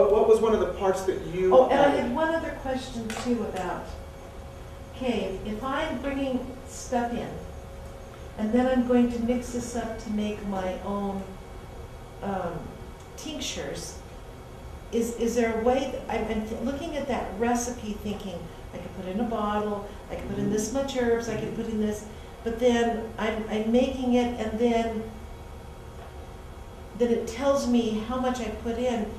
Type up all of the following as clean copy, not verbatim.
what was one of the parts that you? Oh, and I had one other question too about, okay, if I'm bringing stuff in, and then I'm going to mix this up to make my own tinctures, is there a way, I'm looking at that recipe thinking, I could put in a bottle, I could put in this much herbs, I could put in this, but then I'm making it, and then it tells me how much I put in.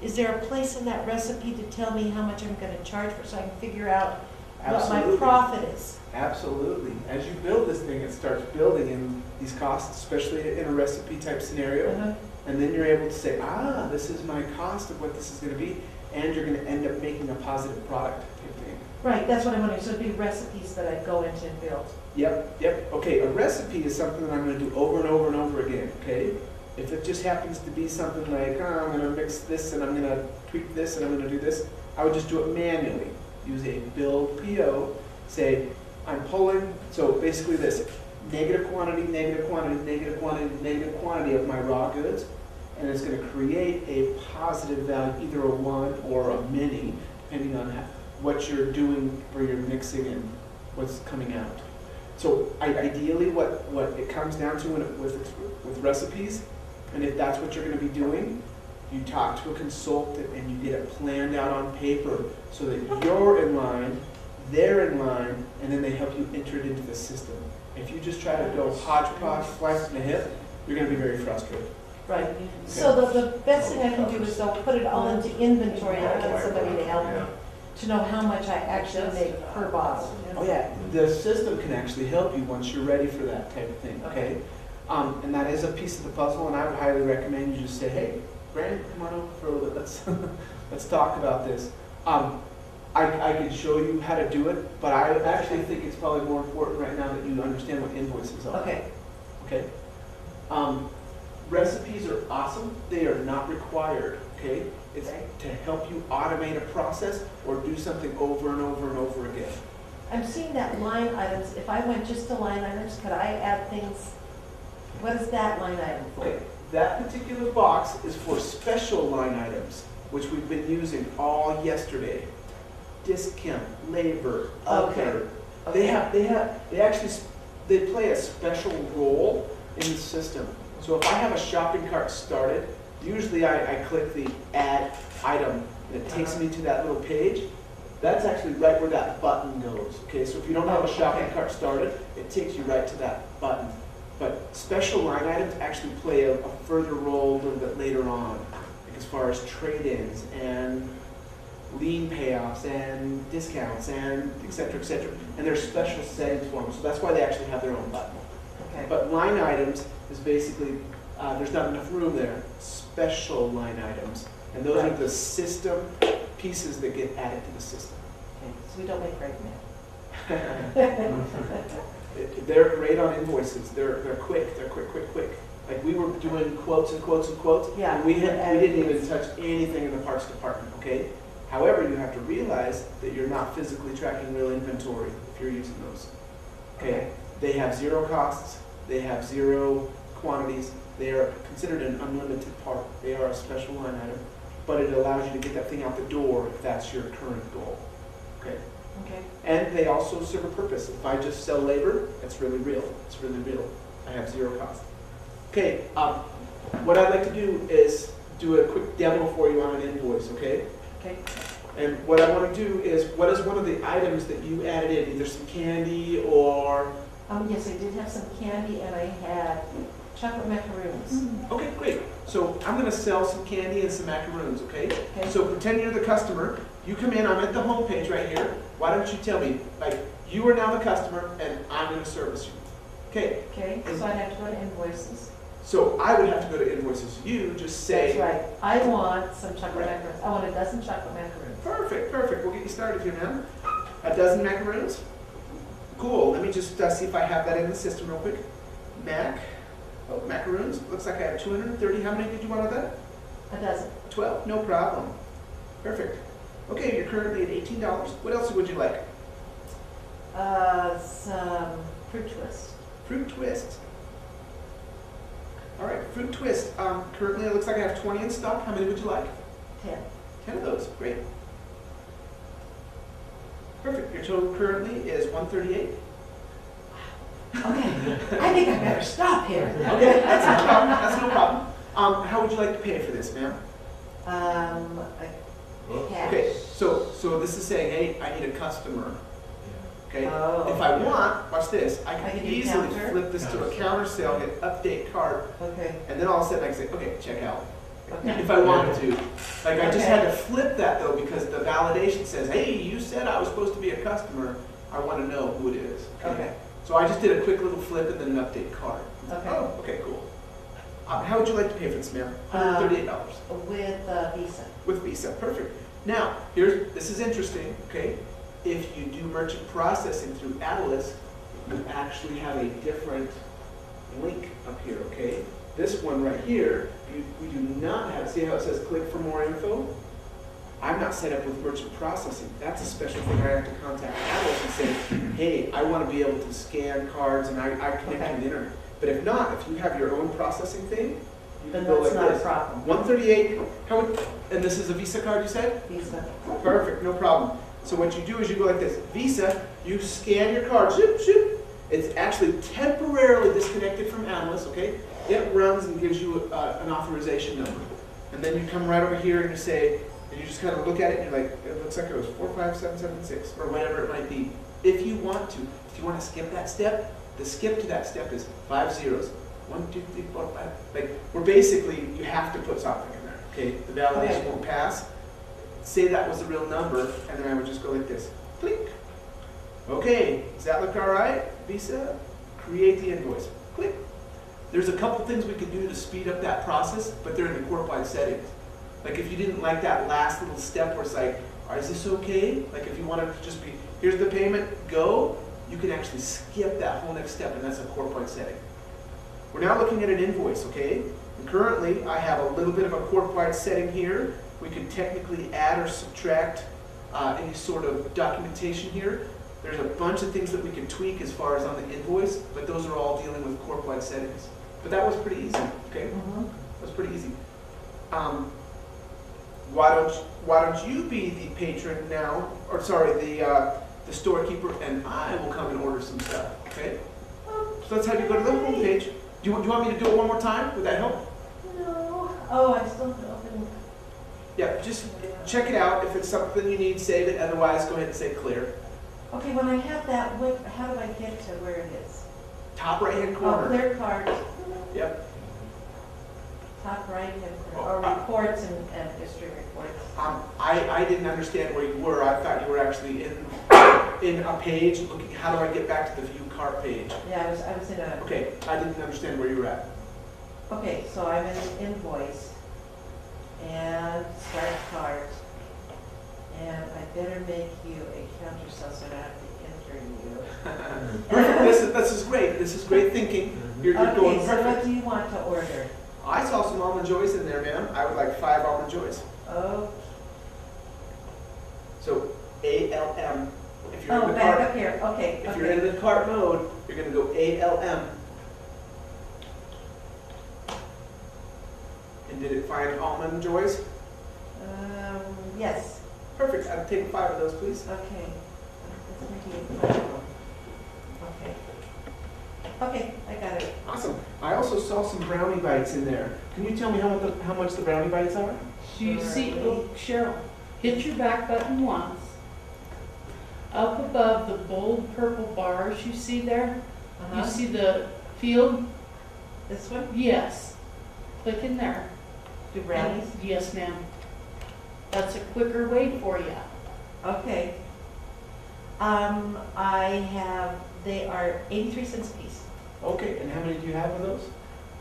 Is there a place in that recipe to tell me how much I'm gonna charge for, so I can figure out what my Absolutely. profit is? Absolutely. As you build this thing, it starts building in these costs, especially in a recipe type scenario. Uh-huh. And then you're able to say, this is my cost of what this is going to be, and you're going to end up making a positive product type thing. Right, that's what I'm wondering, so it'd be recipes that I go into and build. Yep. Okay, a recipe is something that I'm going to do over and over and over again, okay? If it just happens to be something like, I'm going to mix this, and I'm going to tweak this, and I'm going to do this, I would just do it manually. Use a build PO, say, I'm pulling, so basically this, negative quantity, negative quantity, negative quantity, negative quantity of my raw goods, and it's going to create a positive value, either a 1 or a mini, depending on what you're doing for your mixing and what's coming out. So ideally what it comes down to with recipes, and if that's what you're going to be doing, you talk to a consultant and you get it planned out on paper so that you're in line, they're in line, and then they help you enter it into the system. If you just try to go hodgepodge, slice in the hip, you're going to be very frustrated. Right, Okay. so the best thing I can do is though put it all into inventory and get somebody to help me to know how much I actually make per bottle. Oh yeah, the system can actually help you once you're ready for that type of thing, okay? And that is a piece of the puzzle, and I would highly recommend you just say, hey, Brandon, come on over for a little bit, let's talk about this. I can show you how to do it, but I actually think it's probably more important right now that you understand what invoices are. Okay. Okay? Recipes are awesome. They are not required, okay? It's to help you automate a process or do something over and over and over again. I'm seeing that line items, if I went just to line items, could I add things? What is that line item for? Okay, that particular box is for special line items, which we've been using all yesterday. Discount, labor, other. Okay. They play a special role in the system. So if I have a shopping cart started, usually I click the add item and it takes me to that little page. That's actually right where that button goes. Okay, so if you don't have a shopping cart started, it takes you right to that button. But special line items actually play a further role a little bit later on, like as far as trade-ins and lien payoffs and discounts and et cetera, and there's special settings for them, so that's why they actually have their own button. Okay. But line items is basically, there's not enough room there, special line items, and those are the system pieces that get added to the system. Okay, so we don't make great mail. They're great on invoices, they're quick. Like we were doing quotes and quotes and quotes, Yeah, and we didn't even touch anything in the parts department, okay? However, you have to realize that you're not physically tracking real inventory if you're using those. Okay? They have zero costs, they have zero quantities, they are considered an unlimited part. They are a special line item, but it allows you to get that thing out the door if that's your current goal. Okay? Okay. And they also serve a purpose. If I just sell labor, it's really real. It's really real. I have zero cost. Okay, what I'd like to do is do a quick demo for you on an invoice, okay? Okay. And what I want to do is, what is one of the items that you added in? Either some candy or... Yes, I did have some candy and I had chocolate macaroons. Okay, great. So I'm going to sell some candy and some macaroons, okay? Okay. So pretend you're the customer. You come in, I'm at the home page right here. Why don't you tell me, like, you are now the customer and I'm going to service you. Okay. Okay, so I'd have to go to invoices. So I would have to go to invoices. You just say... That's right. I want some chocolate macaroons. I want a dozen chocolate macaroons. Perfect. We'll get you started here, ma'am. A dozen macaroons? Cool. Let me just see if I have that in the system real quick. Macaroons. Looks like I have 230. How many did you want of that? A dozen. 12. No problem. Perfect. Okay, you're currently at $18. What else would you like? Some fruit twist. Fruit twist. All right, fruit twist. Currently, it looks like I have 20 in stock. How many would you like? 10. 10 of those, great. Perfect, your total currently is 138. Okay, I think I better stop here. Okay, that's no problem, that's no problem. How would you like to pay for this, ma'am? Cash. Okay, so this is saying, hey, I need a customer. Okay, Oh. if I want, watch this, I I can can do easily counter? flip this to a counter sale, hit update cart, Okay, and then all of a sudden I can say, okay, check out. okay. If I wanted to. Like I just Okay. had to flip that though because the validation says, hey, you said I was supposed to be a customer. I want to know who it is. Okay, So I just did a quick little flip and then an update card. okay. Oh, okay, cool. How would you like to pay for this, ma'am? $138 With Visa. with Visa. Perfect. Now, this is interesting, okay? If you do merchant processing through Adilas, you actually have a different link up here, okay? This one right here, we do not have, see how it says click for more info? I'm not set up with merchant processing. That's a special thing. I have to contact Adilas and say, hey, I want to be able to scan cards and I connect Okay. to the internet. But if not, if you have your own processing thing, you Then can go that's like not a this. problem. 138, and this is a Visa card you said? Visa. Perfect, no problem. So what you do is you go like this. Visa, you scan your card, zoop, zoop. It's actually temporarily disconnected from Adilas, okay? It runs and gives you an authorization number. And then you come right over here and you say, and you just kind of look at it and you're like, it looks like it was 45776 or whatever it might be. If you want to skip that step, the skip to that step is 5 zeros. 1, 2, 3, 4, 5. Like, we're basically, you have to put something in there, okay? The validation Okay. won't pass. Say that was the real number, and then I would just go like this. Click. Okay, does that look all right? Visa, create the invoice. Click. There's a couple things we could do to speed up that process, but they're in the corp-wide settings. Like if you didn't like that last little step where it's like, is this okay? Like if you wanted to just be, here's the payment, go, you can actually skip that whole next step, and that's a corp-wide setting. We're now looking at an invoice, okay? And currently, I have a little bit of a corp-wide setting here. We could technically add or subtract any sort of documentation here. There's a bunch of things that we can tweak as far as on the invoice, but those are all dealing with corp-wide settings. But that was pretty easy, okay? That was pretty easy. Why don't you be the patron now, or sorry, the storekeeper, and I will come and order some stuff, okay? So let's have you go to the home page. Do you want me to do it one more time? Would that help? No. Oh, I still have to open. Yeah, just check it out. If it's something you need, save it. Otherwise, go ahead and say clear. Okay, when I have that, how do I get to where it is? Top right-hand Oh, corner. clear card, Yep. top right hand corner, or reports and history reports. I didn't understand where you were. I thought you were actually in a page looking, how do I get back to the view cart page? Yeah, I was in a, Okay, I didn't understand where you were at. okay, so I'm in invoice and start cart. And I better make you a counter sale so I don't have to enter you. Perfect. This is great. This is great thinking. You're going Okay, so what perfect. do you want to order? I saw some almond joys in there, ma'am. I would like 5 almond joys. Oh, So ALM. If you're in the back cart, up here, okay, if you're in okay. the cart mode, you're going to go ALM. And did it find almond joys? Yes, Perfect. I'd take 5 of those, please. okay. Okay. Okay, I got it. Awesome. I also saw some brownie bites in there. Can you tell me how much the brownie bites are? Do you see, oh, Cheryl, hit your back button once. Up above the bold purple bars you see there, you Uh-huh. see the field? This one, Yes. Click in there. do brownies? Yes, ma'am. That's a quicker way for you. Okay. They are 83 cents a piece. Okay, and how many do you have of those?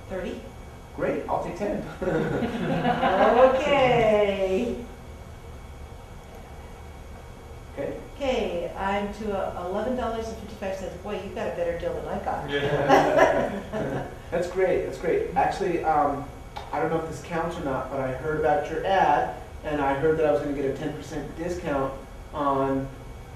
30. Great, I'll take 10. Okay. Okay. Okay, I'm to $11.55. Boy, you got a better deal than I got. That's great, that's great. Actually, I don't know if this counts or not, but I heard about your ad, and I heard that I was gonna get a 10% discount on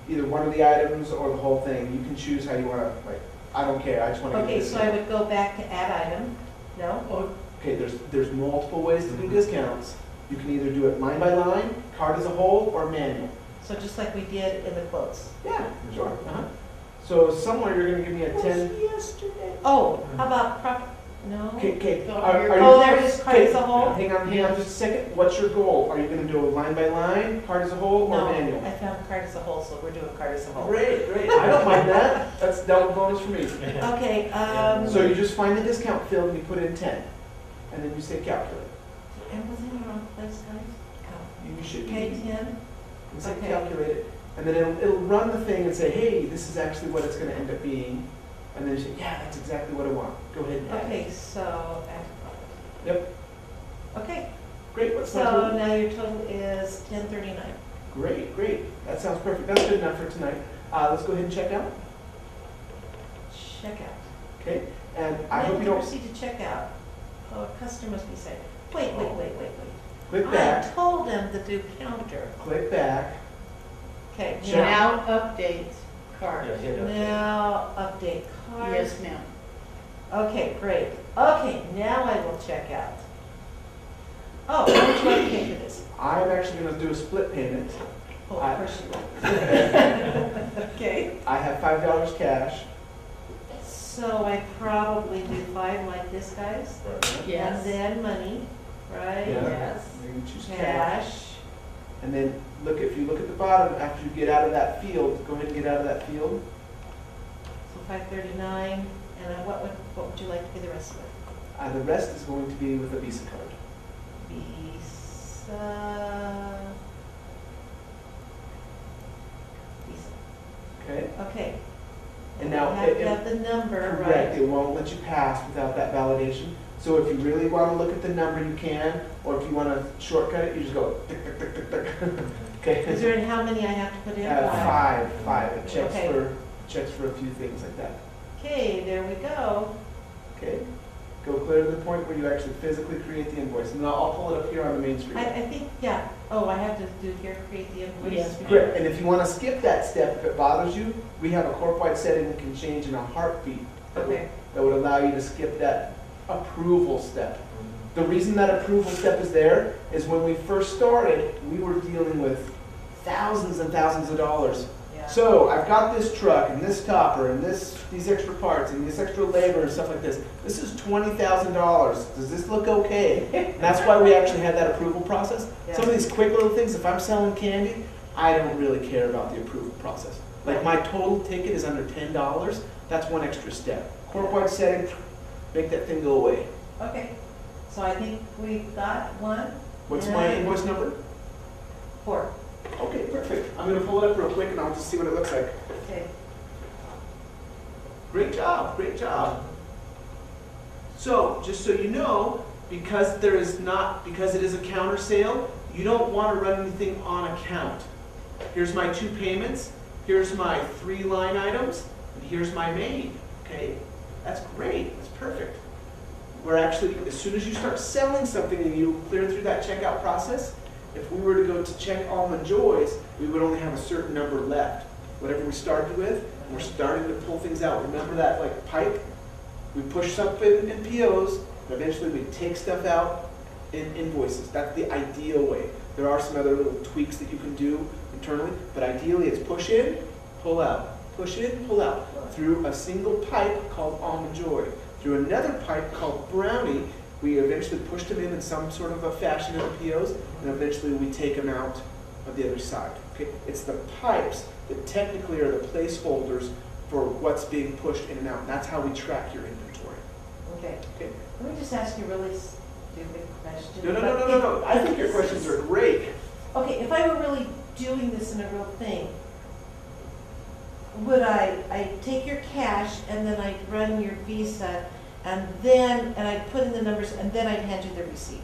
either one of the items or the whole thing. You can choose how you wanna, like, I don't care, I just wanna get Okay, a so I discount. would go back to add item. No? Oh, Okay, there's multiple ways to do discounts. You can either do it line by line, card as a whole, or manual. So just like we did in the quotes. Yeah, sure. Uh-huh. So somewhere you're gonna give me a 10. Yesterday. Oh, how about no? Okay. Oh, there it is, card as a whole? Hang on just a second. What's your goal? Are you gonna do a line by line, card as a whole, or No, manual? I found card as a whole, so we're doing card as a whole. Great. I don't mind that. That's double bonus for me. Okay, So you just find the discount field and you put in 10. And then you say calculate. and was in the wrong place, guys? You should Okay, be. 10, And say Okay. calculate it. And then it'll run the thing and say, hey, this is actually what it's gonna end up being. And then you say, yeah, that's exactly what I want. Go ahead and add. okay, so, Yep. okay, Great. What's my so total? now your total is 1039. Great. That sounds perfect. That's good enough for tonight. Let's go ahead and check out. Check out. Okay. And I hope you don't Proceed to check out. Oh, customer must be saying, wait. click back. I told them to do counter. Click back. Okay, Check. now, Now update card. now update card. Yes, ma'am. Okay, great. Okay, now I will check out. Oh, how much do I pay for this? I'm actually going to do a split payment. Oh, I- of course you will. Okay. I have $5 cash. So I probably do 5 like this, guys? Yes. And then money, right? Yeah. Yes. You choose cash. Cash. And then if you look at the bottom, after you get out of that field, go ahead and get out of that field. So 539, and then what would you like to be the rest of it? The rest is going to be with a Visa card. Visa. Okay? Okay. And now You have to have the number, Correct. right? It won't let you pass without that validation. So if you really want to look at the number, you can. Or if you want to shortcut it, you just go tick, tick, tick, tick, tick. Okay? Is there how many I have to put in? Five. It checks Okay. for a few things like that. Okay, there we go. Okay? Go clear to the point where you actually physically create the invoice. And I'll pull it up here on the main screen. I think, yeah. Oh, I have to do here, create the invoice. Yes, ma'am. Correct. And if you want to skip that step, if it bothers you, we have a corp-wide setting we can change in a heartbeat Okay. that would allow you to skip that approval step. The reason that approval step is there is when we first started, we were dealing with thousands and thousands of dollars. Yeah. So I've got this truck and this topper and these extra parts and this extra labor and stuff like this. This is $20,000. Does this look okay? And that's why we actually had that approval process. Yeah. Some of these quick little things, if I'm selling candy, I don't really care about the approval process. Like my total ticket is under $10. That's one extra step. Corp-wide setting, make that thing go away. Okay. So I think we got one. What's my invoice number? 4. Okay, perfect. I'm gonna pull it up real quick and I'll just see what it looks like. Okay. Great job. So, just so you know, because it is a counter sale, you don't want to run anything on account. Here's my 2 payments, here's my 3 line items, and here's my main, okay? That's great, that's perfect. We're actually, as soon as you start selling something and you clear through that checkout process, if we were to go to check Almond Joys, we would only have a certain number left. Whatever we started with, and we're starting to pull things out. Remember that like pipe? We push stuff in POs, and eventually we take stuff out in invoices. That's the ideal way. There are some other little tweaks that you can do internally, but ideally it's push in, pull out. Push in, pull out. Through a single pipe called Almond Joy. Through another pipe called Brownie, we eventually push them in some sort of a fashion in the POs, and eventually we take them out of the other side. Okay? It's the pipes that technically are the placeholders for what's being pushed in and out. And that's how we track your inventory. Okay. Okay? Let me just ask you a really stupid question. No. I think your questions are great. Okay, if I were really doing this in a real thing, would I take your cash and then I'd run your Visa and I'd put in the numbers and then I'd hand you the receipt?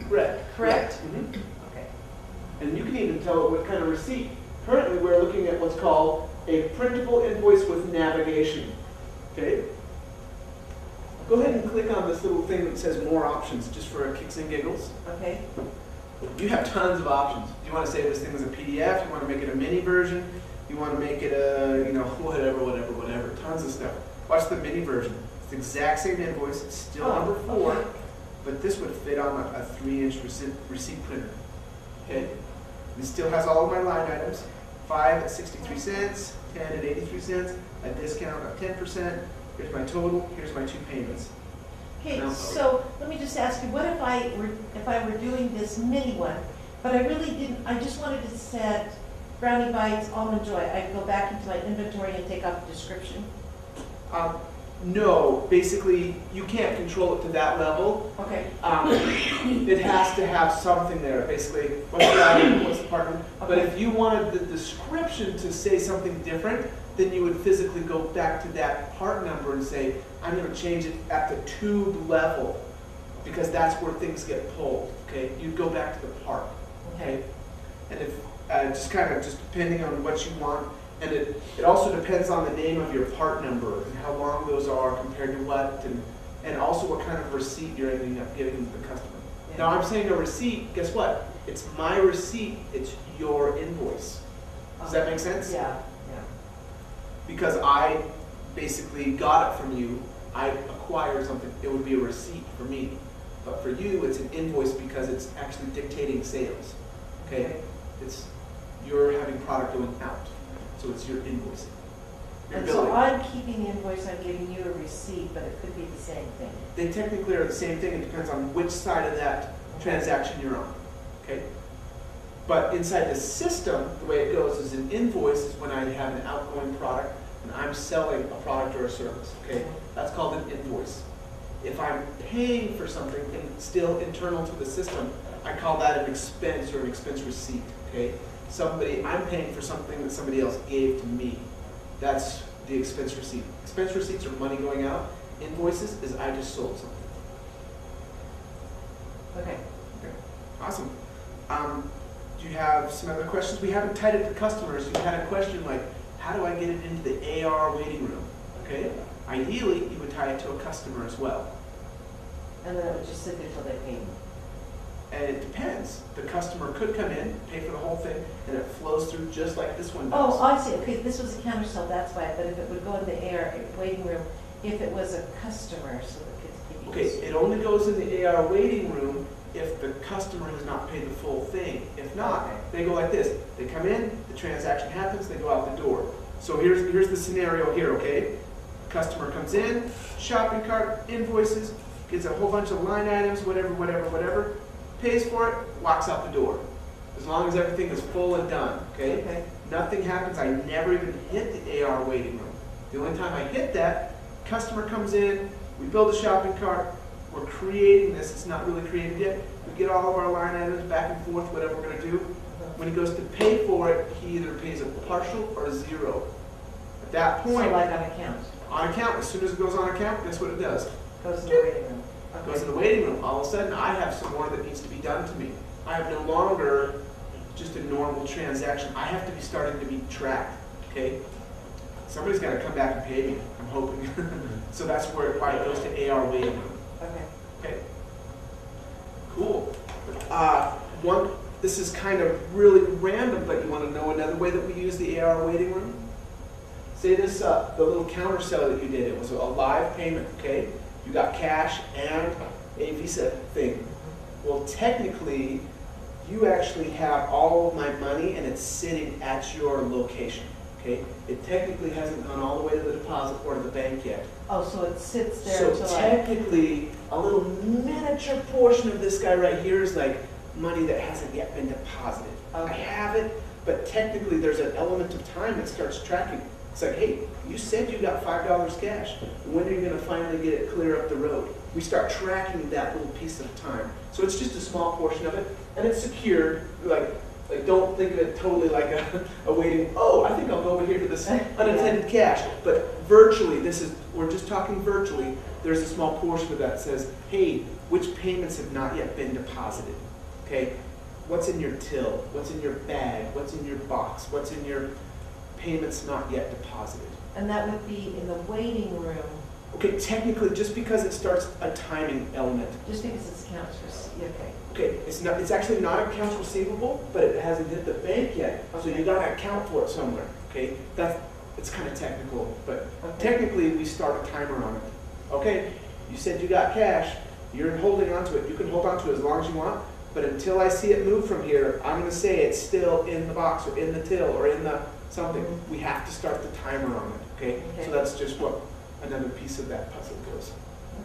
Correct? Mhm. Okay. And you can even tell it what kind of receipt. Currently, we're looking at what's called a printable invoice with navigation. Okay? Go ahead and click on this little thing that says more options, just for kicks and giggles. Okay. You have tons of options. You want to save this thing as a PDF, you want to make it a mini version, you want to make it a, whatever. Tons of stuff. Watch the mini version. It's the exact same invoice, it's still number 4. Okay. but this would fit on a 3-inch receipt printer. Okay? It still has all of my line items, 5 at 63 cents, 10 at 83 cents, a discount of 10%. Here's my total, here's my 2 payments. Okay, No. so let me just ask you, what if I were doing this mini one, but I really didn't, I just wanted to set Brownie Bites, Almond Joy, I'd go back into my inventory and take out the description? No, basically, you can't control it to that level. Okay, It has to have something there, basically, what's the item, what's the part number. But if you wanted the description to say something different, then you would physically go back to that part number and say, I'm gonna change it at the tube level, because that's where things get pulled, okay? You'd go back to the part, okay? And if, just kind of, just depending on what you want, and it also depends on the name of your part number and how long those are compared to what, and also what kind of receipt you're ending up giving the customer. Yeah. Now, I'm saying a receipt, guess what? It's my receipt, it's your invoice. Does that make sense? Yeah, yeah. Because I basically got it from you, I acquired something, it would be a receipt for me. But for you, it's an invoice because it's actually dictating sales, okay? You're having product going out, so it's your invoicing. Your And billing. so I'm keeping the invoice, I'm giving you a receipt, but it could be the same thing. They technically are the same thing, it depends on which side of that transaction you're on, okay? But inside the system, the way it goes is an invoice is when I have an outgoing product and I'm selling a product or a service, okay? That's called an invoice. If I'm paying for something and still internal to the system, I call that an expense or an expense receipt, okay? I'm paying for something that somebody else gave to me. That's the expense receipt. Expense receipts are money going out. Invoices is I just sold something. Okay. Okay, awesome. Do you have some other questions? We haven't tied it to customers. You had a question like, how do I get it into the AR waiting room? Okay, ideally, you would tie it to a customer as well. And then it would just sit there till they pay me. And it depends. The customer could come in, pay for the whole thing, and it flows through just like this one does. Oh, I see, okay, this was a counter sale, that's why, but if it would go in the AR waiting room, if it was a customer, so the kids could Okay, use. it only goes in the AR waiting room if the customer has not paid the full thing. If not, Okay. they go like this. They come in, the transaction happens, they go out the door. So here's the scenario here, okay? Customer comes in, shopping cart, invoices, gets a whole bunch of line items, whatever, pays for it, walks out the door. As long as everything is full and done, okay? Okay. Nothing happens, I never even hit the AR waiting room. The only time I hit that, customer comes in, we build a shopping cart, we're creating this, it's not really created yet. We get all of our line items back and forth, whatever we're gonna do. When he goes to pay for it, he either pays a partial or a zero. At that So point, like on account, on account, as soon as it goes on account, guess what it does? goes in the waiting room. It goes in the waiting room. All of a sudden, I have some more that needs to be done to me. I have no longer just a normal transaction. I have to be starting to be tracked, okay? Somebody's gotta come back and pay me, I'm hoping. So that's why it goes to AR waiting room. Okay. Okay. Cool. This is kind of really random, but you want to know another way that we use the AR waiting room? Say this, the little counter sell that you did, it was a live payment, okay? You got cash and a Visa thing. Well, technically, you actually have all of my money and it's sitting at your location, okay? It technically hasn't gone all the way to the deposit or to the bank yet. Oh, so it sits there So until I, technically, a little miniature portion of this guy right here is like money that hasn't yet been deposited. I Okay. have it, but technically there's an element of time that starts tracking. It's like, hey, you said you got $5 cash. When are you gonna finally get it clear up the road? We start tracking that little piece of time. So it's just a small portion of it, and it's secured. Like don't think of it totally like a waiting, oh, I think I'll go over here to this unintended cash. But virtually, we're just talking virtually, there's a small portion of that says, hey, which payments have not yet been deposited? Okay, what's in your till? What's in your bag? What's in your box? What's in your payments not yet deposited? and that would be in the waiting room, Okay, technically, just because it starts a timing element, just because it's counts for, okay. okay, it's actually not accounts receivable, but it hasn't hit the bank yet, so you gotta account for it somewhere, okay? It's kind of technical, but Okay. technically, we start a timer on it. Okay, you said you got cash, You're holding on to it. You can hold on to it as long as you want, but until I see it move from here, I'm gonna say it's still in the box or in the till or in the something. We have to start the timer on it, okay? Okay. So that's just what another piece of that puzzle goes.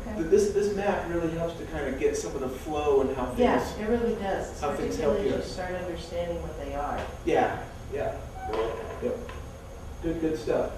Okay. This map really helps to kind of get some of the flow and how things. Yeah, it really does, How things help particularly you. as you start understanding what they are. Yeah, yeah. Yep. Good stuff.